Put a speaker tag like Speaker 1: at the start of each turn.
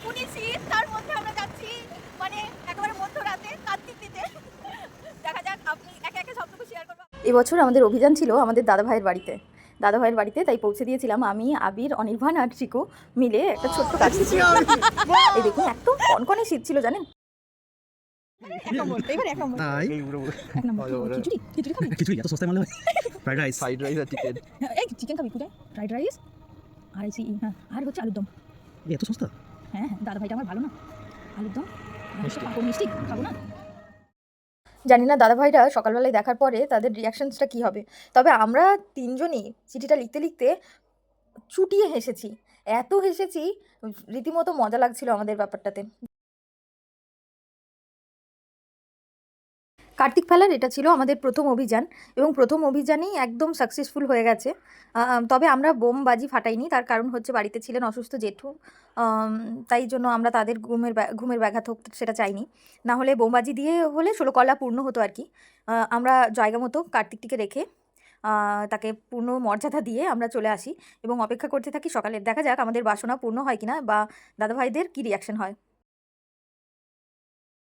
Speaker 1: খুবই শীত, তার মধ্যে আমরা যাচ্ছি মানে একেবারে মধ্যরাতে কার্তিক দিতে। দেখা যাক, আপনি একে একে সবটুকু শেয়ার করবো। এবছর আমাদের অভিযান ছিল আমাদের দাদাভাইয়ের বাড়িতে। দাদাভাইয়ের বাড়িতে তাই পৌঁছে দিয়েছিলাম আমি, আবির, অনির্বাণ আর চিকু মিলে একটা ছোট্ট কার্তিক। এই দেখুন, এত কনকনে শীত ছিল জানেন। এক নম্বর, এবার এক নম্বর।
Speaker 2: তাই
Speaker 1: এক নম্বর খিচুড়ি, খিচুড়ি খাবি?
Speaker 2: খিচুড়ি এত সস্তায় মানলে হয়? ফ্রাইড রাইস
Speaker 3: আর চিকেন।
Speaker 1: এই চিকেন খাবি পূজায়? ফ্রাইড রাইস আর হ্যাঁ, আর হচ্ছে আলুর দম।
Speaker 2: এত সস্তা?
Speaker 1: হ্যাঁ হ্যাঁ, দাদা ভাইটা আমার ভালো না। আলুর দম মিষ্টি খাবো না। জানি না দাদাভাইরা সকালবেলায় দেখার পরে তাদের রিয়াকশনসটা কী হবে। তবে আমরা তিনজনই চিঠিটা লিখতে লিখতে চুটিয়ে হেসেছি, এত হেসেছি, রীতিমতো মজা লাগছিল আমাদের ব্যাপারটাতে। কার্তিক ফেলার এটা ছিল আমাদের প্রথম অভিযান, এবং প্রথম অভিযানেই একদম সাকসেসফুল হয়ে গেছে। তবে আমরা বোমবাজি ফাটাইনি, তার কারণ হচ্ছে বাড়িতে ছিলেন অসুস্থ জেঠু, তাই জন্য আমরা তাদের ঘুমের ব্যাঘাত হোক সেটা চাইনি। না হলে বোমবাজি দিয়ে হলে 16 কলা পূর্ণ হতো আর কি। আমরা জায়গা মতো কার্তিকটিকে রেখে তাকে পূর্ণ মর্যাদা দিয়ে আমরা চলে আসি এবং অপেক্ষা করতে থাকি সকালের। দেখা যাক আমাদের বাসনা পূর্ণ হয় কিনা বা দাদাভাইদের কী রিয়াকশন হয়।